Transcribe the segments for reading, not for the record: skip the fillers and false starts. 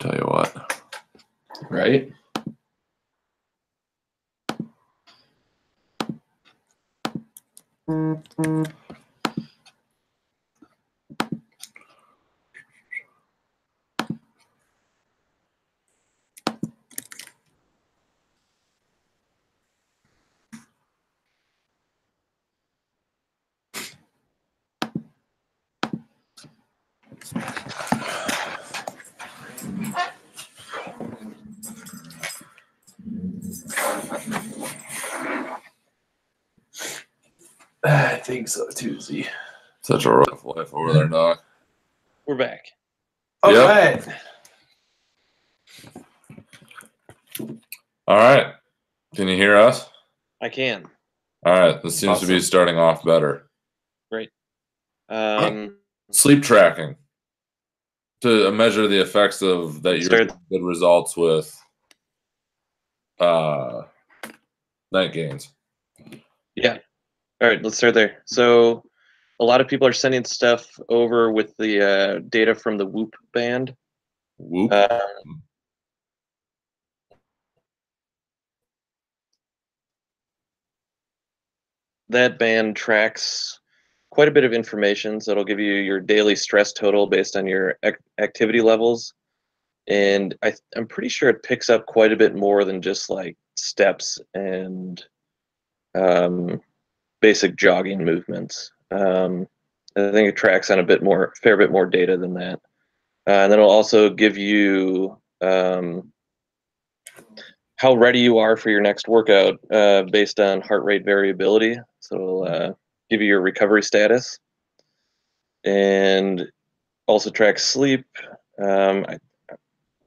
Tell you what. Right? I think so too, Z. Such a rough life over there, Doc. We're back. All Yep. right. All right. Can you hear us? I can. All right. This seems to be Awesome. starting off better. Great. Sleep tracking to measure the effects of that you're Start- getting good results with night gains. Yeah. All right, let's start there. So a lot of people are sending stuff over with the data from the Whoop band. Whoop. That band tracks quite a bit of information, so it'll give you your daily stress total based on your activity levels. And I'm pretty sure it picks up quite a bit more than just like steps and basic jogging movements. I think it tracks on fair bit more data than that. And then it'll also give you how ready you are for your next workout based on heart rate variability. So it'll give you your recovery status, and also tracks sleep. I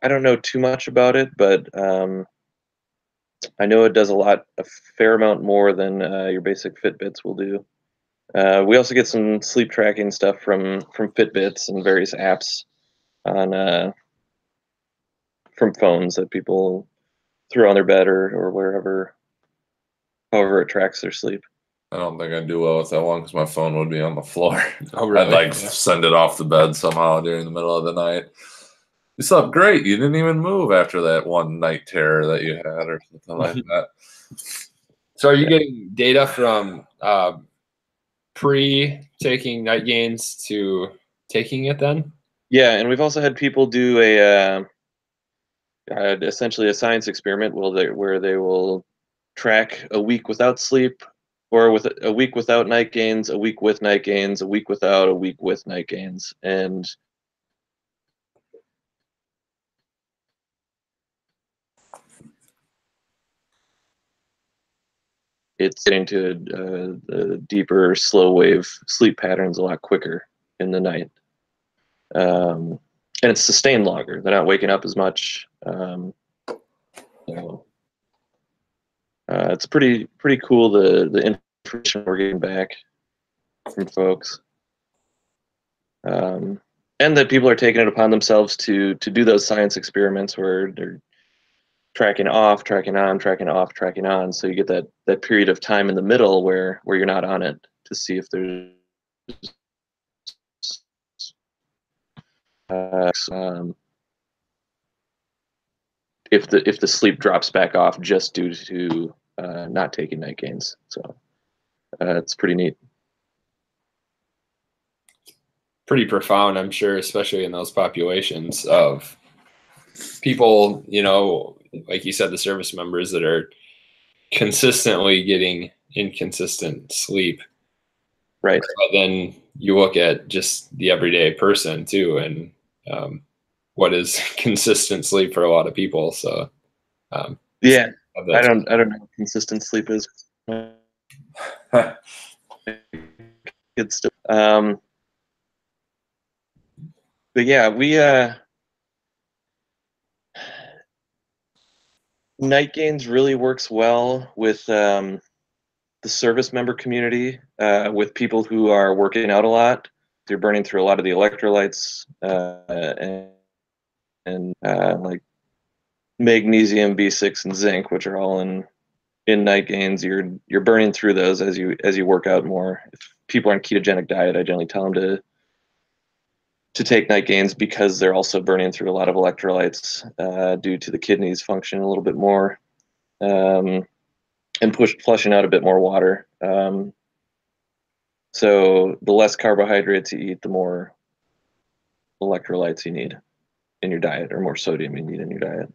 don't know too much about it, but I know it does a fair amount more than your basic Fitbits will do. We also get some sleep tracking stuff from Fitbits and various apps on from phones that people throw on their bed or wherever, however it tracks their sleep. I don't think I'd do well with that one because my phone would be on the floor. Oh, really? I'd send it off the bed somehow during the middle of the night. You slept great. You didn't even move after that one night terror that you had or something like that. So are you getting data from pre-taking night gains to taking it then? Yeah, and we've also had people do essentially a science experiment where they will track a week without sleep, or with a week without night gains, a week with night gains, a week without, a week with night gains, and it's getting to the deeper, slow wave sleep patterns a lot quicker in the night. And it's sustained longer. They're not waking up as much. It's pretty cool the information we're getting back from folks, and that people are taking it upon themselves to do those science experiments where they're tracking off, tracking on, tracking off, tracking on. So you get that period of time in the middle where you're not on it to see if there's if the sleep drops back off just due to not taking night gains. So it's pretty neat. Pretty profound, I'm sure, especially in those populations of people, like you said, the service members that are consistently getting inconsistent sleep. Right. But then you look at just the everyday person too, and what is consistent sleep for a lot of people. So yeah, I don't know what consistent sleep is. Good stuff. But yeah, we night gains really works well with the service member community, with people who are working out a lot. They're burning through a lot of the electrolytes and like magnesium, B6, and zinc, which are all in night gains. You're burning through those as you work out more. If people are on ketogenic diet, I generally tell them to take night gains because they're also burning through a lot of electrolytes due to the kidneys functioning a little bit more, and flushing out a bit more water. So the less carbohydrates you eat, the more electrolytes you need in your diet, or more sodium you need in your diet.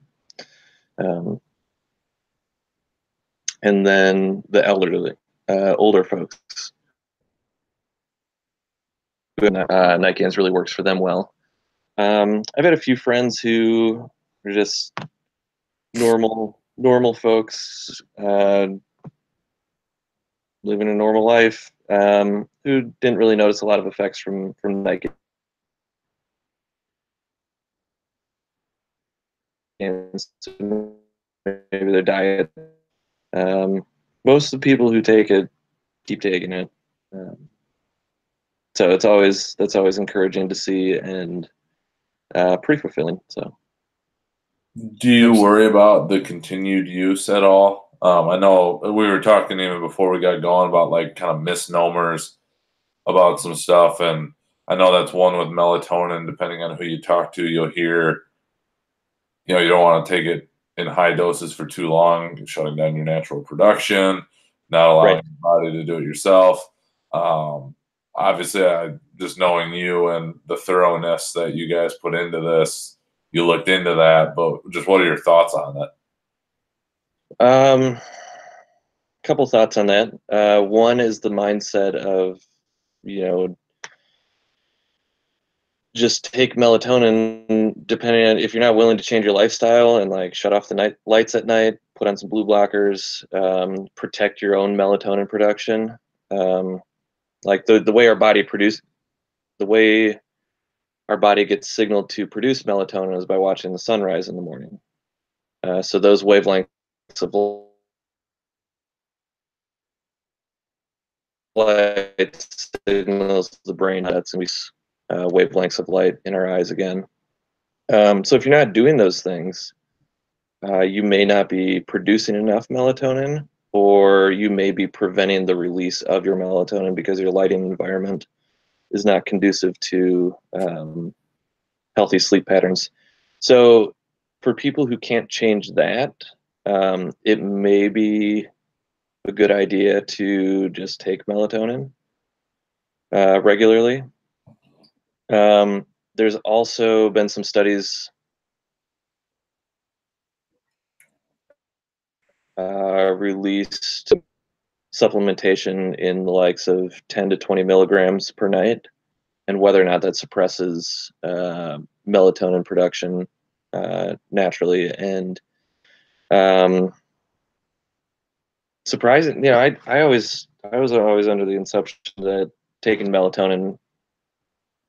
And then the elderly, older folks, night gains really works for them well. I've had a few friends who are just normal folks, living a normal life, who didn't really notice a lot of effects from night gains. Maybe their diet. Most of the people who take it keep taking it. So that's always encouraging to see, and pretty fulfilling. So, do you worry about the continued use at all? I know we were talking even before we got going about like kind of misnomers about some stuff, and I know that's one with melatonin. Depending on who you talk to, you'll hear, you know, you don't want to take it in high doses for too long, shutting down your natural production, not allowing right. your body to do it yourself. Obviously, just knowing you and the thoroughness that you guys put into this, you looked into that. But just what are your thoughts on it? Couple thoughts on that. One is the mindset of, you know, just take melatonin, depending on if you're not willing to change your lifestyle and like shut off the night lights at night, put on some blue blockers, protect your own melatonin production. Like the way our body the way our body gets signaled to produce melatonin is by watching the sunrise in the morning. So those wavelengths of light signals the brain that's going to be wavelengths of light in our eyes again. So if you're not doing those things, you may not be producing enough melatonin, or you may be preventing the release of your melatonin because your lighting environment is not conducive to healthy sleep patterns. So for people who can't change that, it may be a good idea to just take melatonin regularly. There's also been some studies released, supplementation in the likes of 10 to 20 milligrams per night, and whether or not that suppresses melatonin production naturally. And surprising, you know, I was always under the assumption that taking melatonin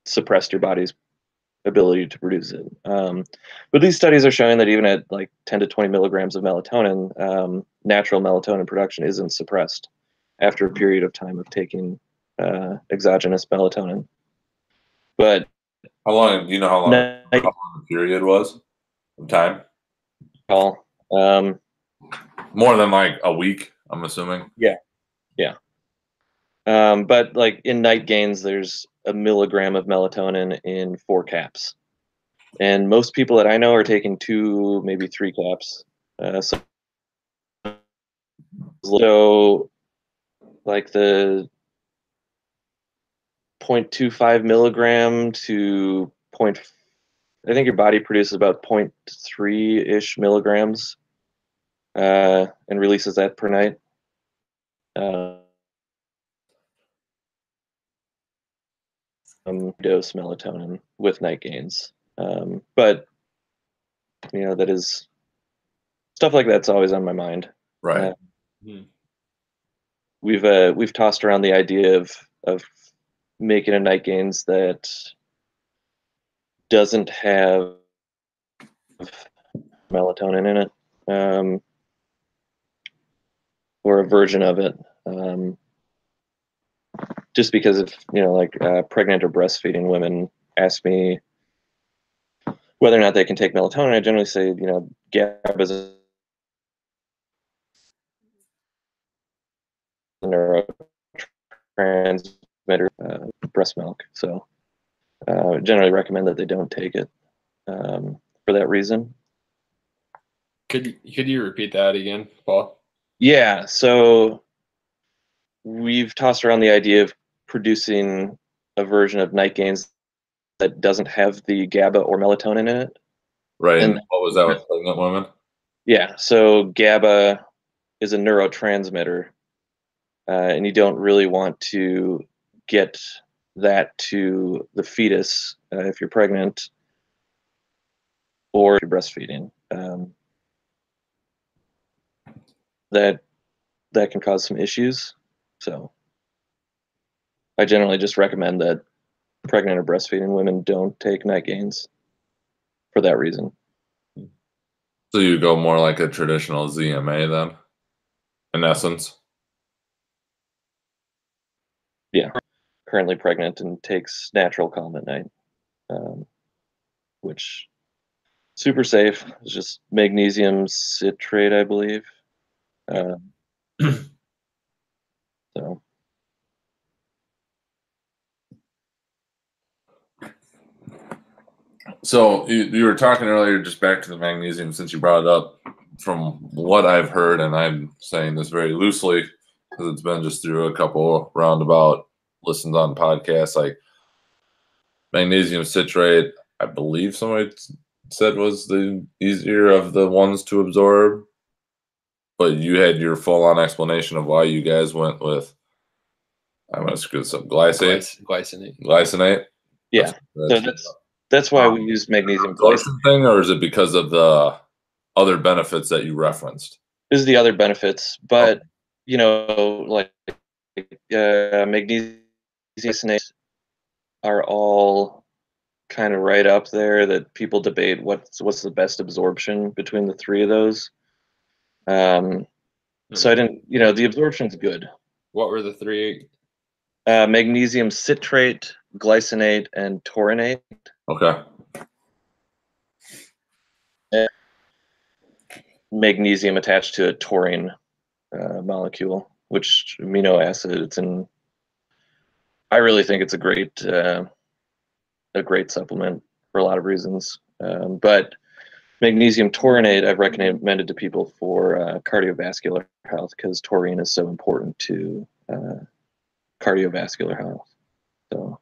suppressed your body's ability to produce it. But these studies are showing that even at like 10 to 20 milligrams of melatonin, natural melatonin production isn't suppressed after a period of time of taking exogenous melatonin. But How long? Do you know how long night the period was of time? call, More than like a week, I'm assuming. yeah. But like in night gains, there's a milligram of melatonin in 4 caps. And most people that I know are taking 2, maybe 3 caps. So like the 0.25 milligram to I think your body produces about 0.3-ish milligrams and releases that per night. Dose melatonin with night gains. But you know, that is stuff like that's always on my mind. Right. We've tossed around the idea of making a night gains that doesn't have melatonin in it, or a version of it, just because of, you know, like pregnant or breastfeeding women ask me whether or not they can take melatonin. I generally say, you know, GABA is a neurotransmitter, breast milk. So Generally recommend that they don't take it for that reason. Could you repeat that again, Paul? Yeah, so we've tossed around the idea of producing a version of night gains that doesn't have the GABA or melatonin in it. Right. And And what was that with pregnant women? yeah, so GABA is a neurotransmitter, and you don't really want to get that to the fetus if you're pregnant or if you're breastfeeding. That can cause some issues. So I generally just recommend that pregnant or breastfeeding women don't take night gains for that reason. So you go more like a traditional ZMA then, in essence. Yeah, currently pregnant and takes natural calm at night, which super safe. It's just magnesium citrate, I believe. So So you were talking earlier, just back to the magnesium, since you brought it up. From what I've heard, and I'm saying this very loosely because it's been just through a couple roundabout listens on podcasts, like magnesium citrate, I believe somebody said was the easier of the ones to absorb. But you had your full on explanation of why you guys went with, I'm going to screw this up, Glycinate. Glycinate? yeah, that's why we use magnesium glycinate. Absorption thing, or is it because of the other benefits that you referenced? This is the other benefits, but you know, like magnesium glycinate are all kind of right up there that people debate what's the best absorption between the three of those. So I didn't, the absorption's good. What were the three? Magnesium citrate, glycinate, and taurinate. Okay. Magnesium attached to a taurine molecule, which amino acid. It's in. I really think it's a great supplement for a lot of reasons. But magnesium taurinate, I've recommended to people for cardiovascular health because taurine is so important to cardiovascular health. So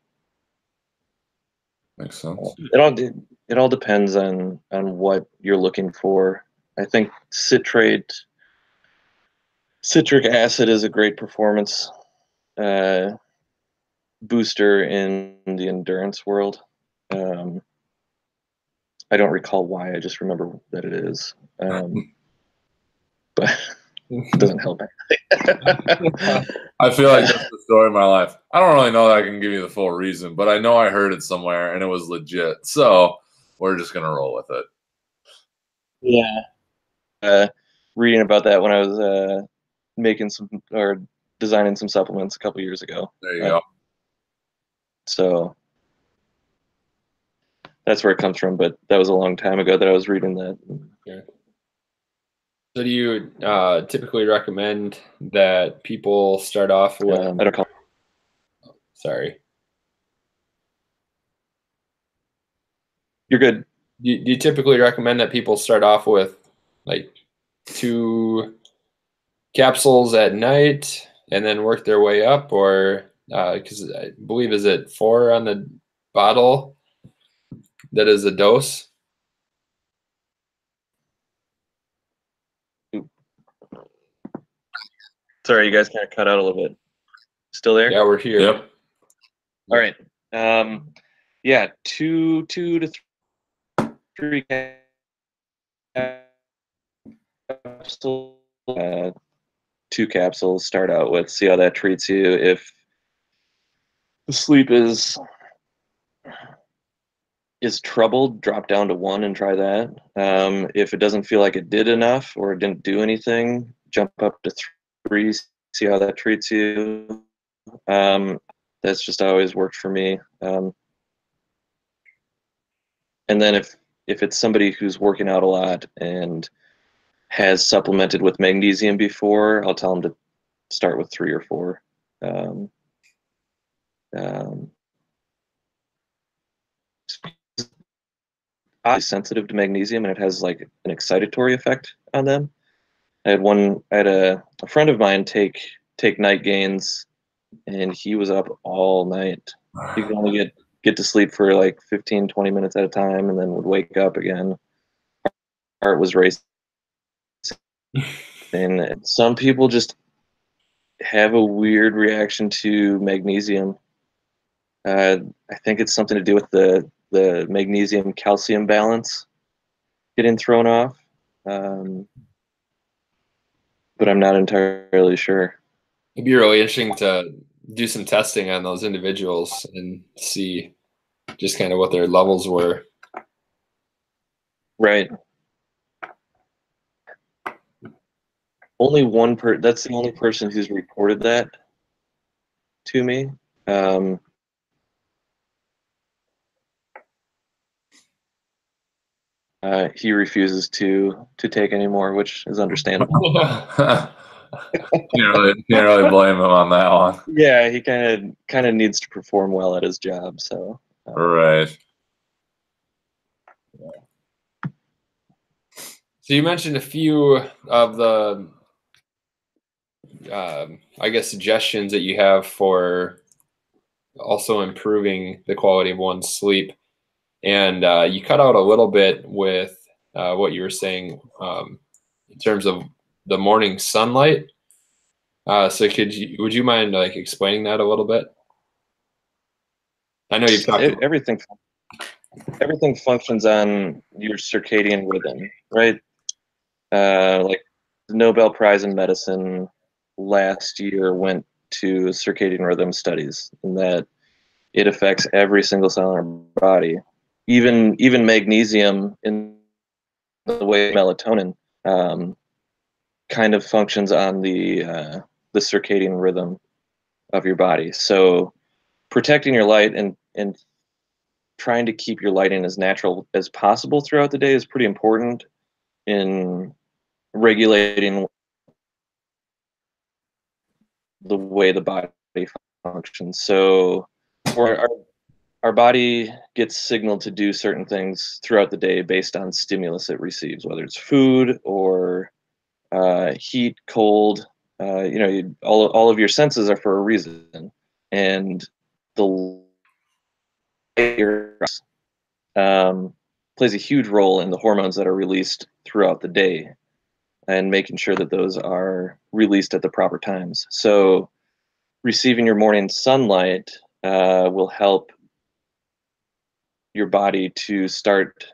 Makes sense. It all depends on what you're looking for. I think citric acid is a great performance booster in the endurance world. I don't recall why. I just remember that it is, but it doesn't help. I feel like that's the story of my life. I don't really know that I can give you the full reason, but I know I heard it somewhere and it was legit. So we're just gonna roll with it. Yeah. Reading about that when I was making some or designing some supplements a couple years ago. There you go. So that's where it comes from, but that was a long time ago that I was reading that. Okay. So do you typically recommend that people start off with? I don't call. Sorry. You're good. Do you typically recommend that people start off with like 2 capsules at night and then work their way up, or because I believe is it 4 on the bottle that is a dose? Sorry, you guys kind of cut out a little bit. Still there? Yeah, we're here. Yep. All right. Yeah, 2 to 3 capsules. 2 capsules. Start out with. See how that treats you. If the sleep is troubled, drop down to 1 and try that. If it doesn't feel like it did enough or it didn't do anything, jump up to 3. See how that treats you. That's just always worked for me. And then if it's somebody who's working out a lot and has supplemented with magnesium before, I'll tell them to start with 3 or 4. sensitive to magnesium, and it has like an excitatory effect on them. I had a friend of mine take night gains, and he was up all night. He could only get to sleep for like 15, 20 minutes at a time, and then would wake up again. Heart was racing. And some people just have a weird reaction to magnesium. I think it's something to do with the magnesium calcium balance getting thrown off, but I'm not entirely sure. It'd be really interesting to do some testing on those individuals and see just kind of what their levels were. Right. That's the only person who's reported that to me. He refuses to take anymore, which is understandable. Can't really blame him on that one. Yeah, he kind of needs to perform well at his job. So Right. So you mentioned a few of the, I guess, suggestions that you have for also improving the quality of one's sleep. And you cut out a little bit with what you were saying in terms of the morning sunlight. So would you mind like explaining that a little bit? I know you've talked about everything functions on your circadian rhythm, right? Like the Nobel Prize in Medicine last year went to circadian rhythm studies, and that it affects every single cell in our body, even magnesium in the way melatonin kind of functions on the circadian rhythm of your body. So protecting your light and trying to keep your lighting as natural as possible throughout the day is pretty important in regulating the way the body functions. So our body gets signaled to do certain things throughout the day based on stimulus it receives, whether it's food or heat, cold. All of your senses are for a reason, and the plays a huge role in the hormones that are released throughout the day, and making sure that those are released at the proper times. So, receiving your morning sunlight will help your body to start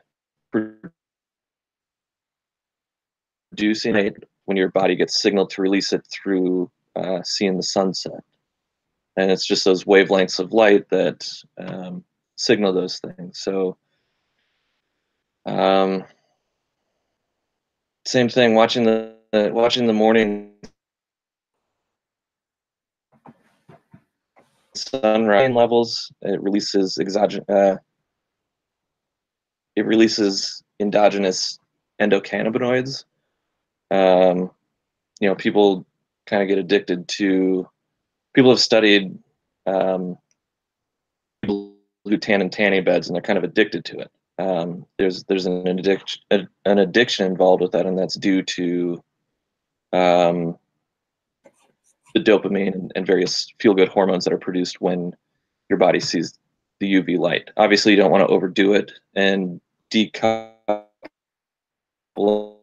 producing it when your body gets signaled to release it through seeing the sunset. And it's just those wavelengths of light that signal those things. So, same thing. Watching the morning sunrise levels, it releases endogenous endocannabinoids. People kind of get addicted to. People have studied people who tan in tanning beds, and they're kind of addicted to it. There's an addiction involved with that, and that's due to the dopamine and various feel-good hormones that are produced when your body sees the UV light. Obviously, you don't want to overdo it and decouple from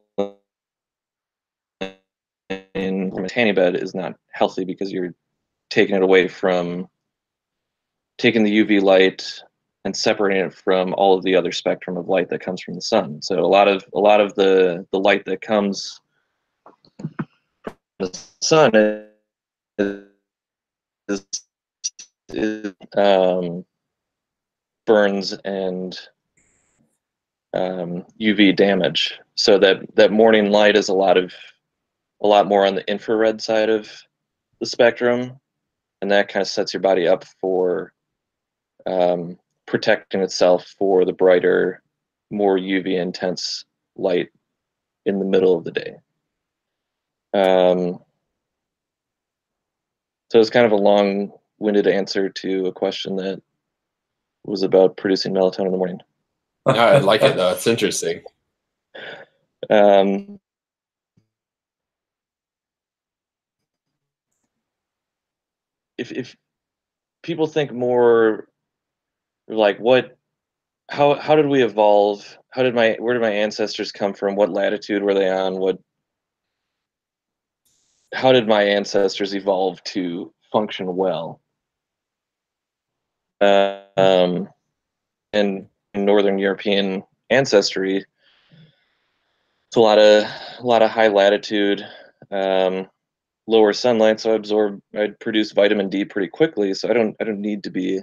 a tanning bed is not healthy because you're taking it away from taking the UV light and separating it from all of the other spectrum of light that comes from the sun. So a lot of the light that comes from the sun is burns and UV damage. So that morning light is a lot more on the infrared side of the spectrum, and that kind of sets your body up for protecting itself for the brighter, more UV intense light in the middle of the day. So it's kind of a long-winded answer to a question that was about producing melatonin in the morning. No, I like it though. It's interesting. Um, if people think more like how did we evolve? Where did my ancestors come from? What latitude were they on? How did my ancestors evolve to function well? Um, and Northern European ancestry, it's a lot of high latitude, lower sunlight, so I'd produce vitamin D pretty quickly. So I don't need to be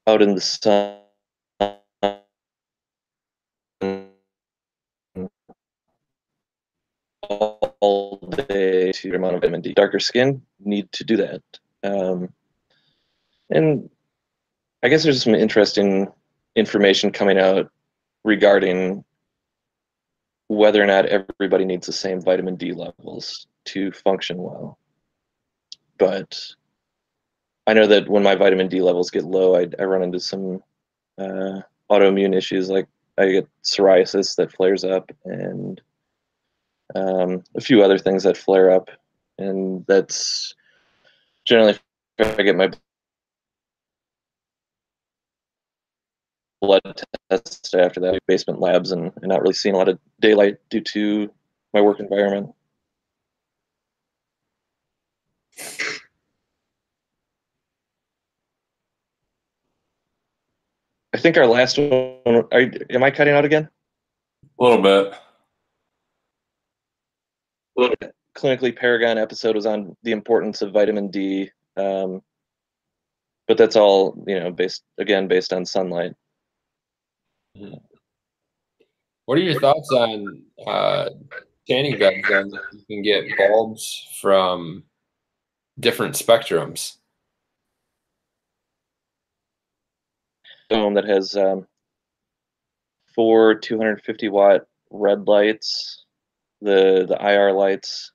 out in the sun all day to the amount of vitamin D. Darker skin need to do that. And I guess there's some interesting information coming out regarding whether or not everybody needs the same vitamin D levels to function well. But I know that when my vitamin D levels get low, I run into some autoimmune issues, like I get psoriasis that flares up, and a few other things that flare up. And that's generally if I get my blood tested after that, basement labs, and not really seeing a lot of daylight due to my work environment. I think our last one. Am I cutting out again? A little bit. A little bit. Clinically Paragon episode was on the importance of vitamin D, but that's all based on sunlight. What are your thoughts on tanning beds? Then you can get bulbs from different spectrums. Dome that has 4 250-watt red lights, the IR lights,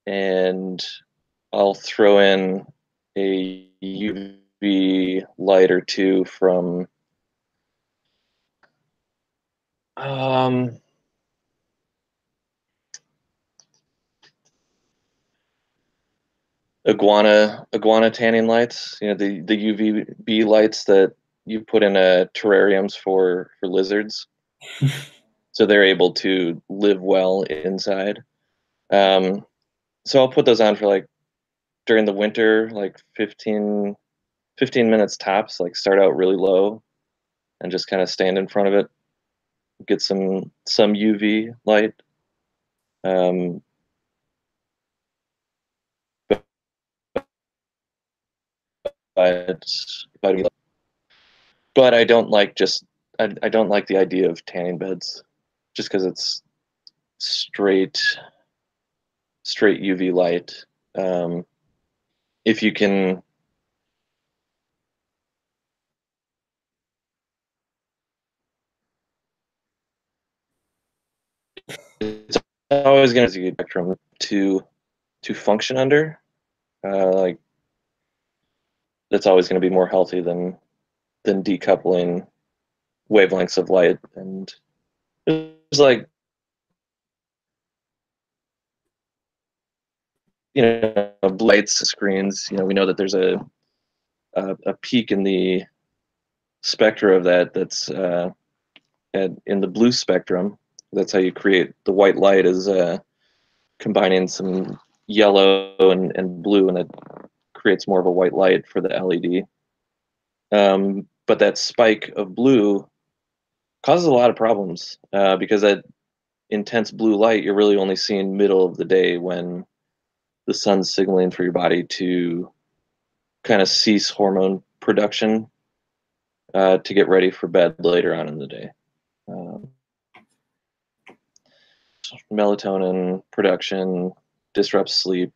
and I'll throw in a UV light or two from iguana tanning lights. The UVB lights that you put in terrariums for lizards, so they're able to live well inside. So I'll put those on for like during the winter, like 15 minutes tops. Like start out really low and just kind of stand in front of it, get some UV light. But but I don't like I don't like the idea of tanning beds just because it's straight UV light. If you can, it's always going to be a spectrum to function under. Like that's always going to be more healthy than decoupling wavelengths of light. And there's like lights screens. We know that there's a peak in the spectra of that's in the blue spectrum. That's how you create the white light, is combining some yellow and blue, and it creates more of a white light for the LED. But that spike of blue causes a lot of problems because that intense blue light, you're really only seeing middle of the day when the sun's signaling for your body to kind of cease hormone production to get ready for bed later on in the day. Melatonin production disrupts sleep,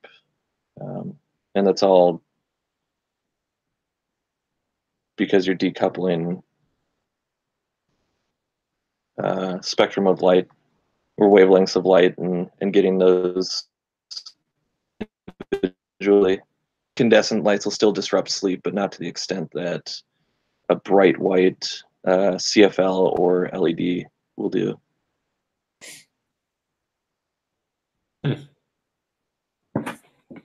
and that's all because you're decoupling spectrum of light or wavelengths of light and getting those individually. Incandescent lights will still disrupt sleep, but not to the extent that a bright white CFL or LED will do.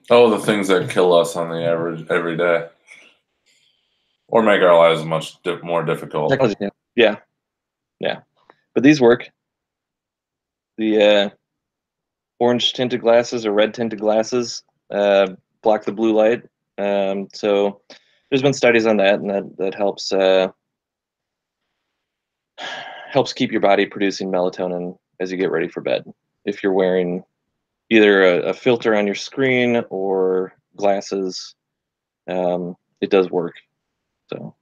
Oh, the things that kill us on the average every day, or make our lives much more difficult. Technology, yeah. But these work. The orange tinted glasses or red tinted glasses block the blue light. So there's been studies on that, and that helps helps keep your body producing melatonin as you get ready for bed. If you're wearing either a filter on your screen or glasses, it does work. So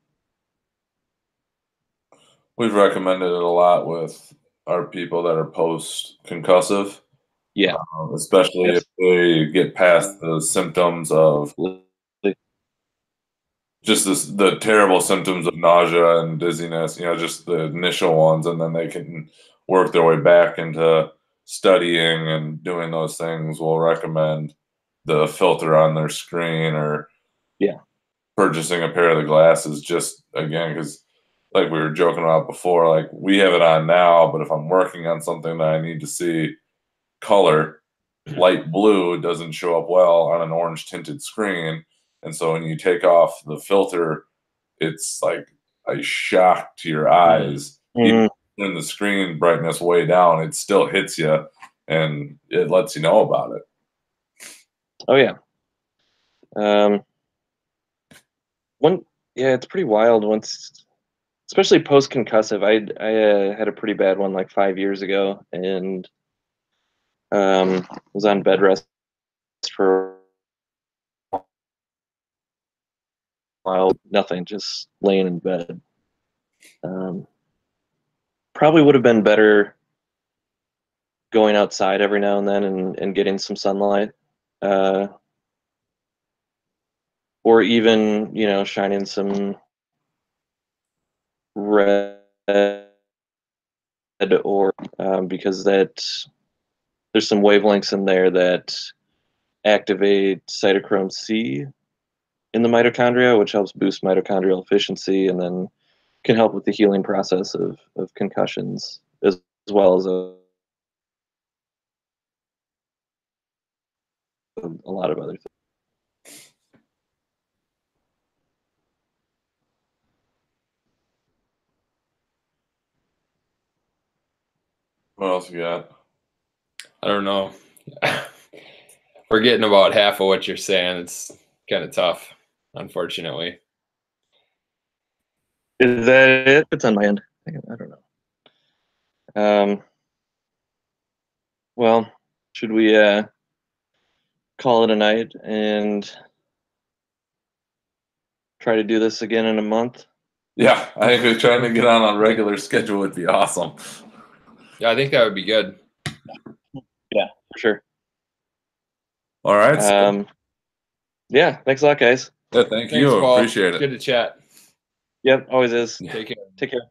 We've recommended it a lot with our people that are post-concussive, yeah, especially if they get past the symptoms of just the terrible symptoms of nausea and dizziness, just the initial ones, and then they can work their way back into studying and doing those things. We'll recommend the filter on their screen or purchasing a pair of the glasses, just again, because like we were joking about before, like we have it on now, but if I'm working on something that I need to see color, light blue doesn't show up well on an orange tinted screen. And so when you take off the filter, it's like a shock to your eyes. Even in the screen brightness way down, it still hits you and it lets you know about it. Oh yeah. It's pretty wild once, especially post concussive. I had a pretty bad one like 5 years ago, and was on bed rest for a while. Nothing, just laying in bed. Probably would have been better going outside every now and then and getting some sunlight, or even shining some red, or because there's some wavelengths in there that activate cytochrome C in the mitochondria, which helps boost mitochondrial efficiency and then can help with the healing process of concussions, as well as a lot of other things. What else you got? I don't know. We're getting about half of what you're saying. It's kind of tough, unfortunately. Is that it? It's on my end. I don't know. Well, should we call it a night and try to do this again in a month? Yeah, I think trying to get on a regular schedule would be awesome. Yeah, I think that would be good. Yeah, for sure. All right. Yeah, thanks a lot, guys. Yeah, thank Thanks, you. Paul. Appreciate it. Good to chat. Yep, always is. Take care. Take care.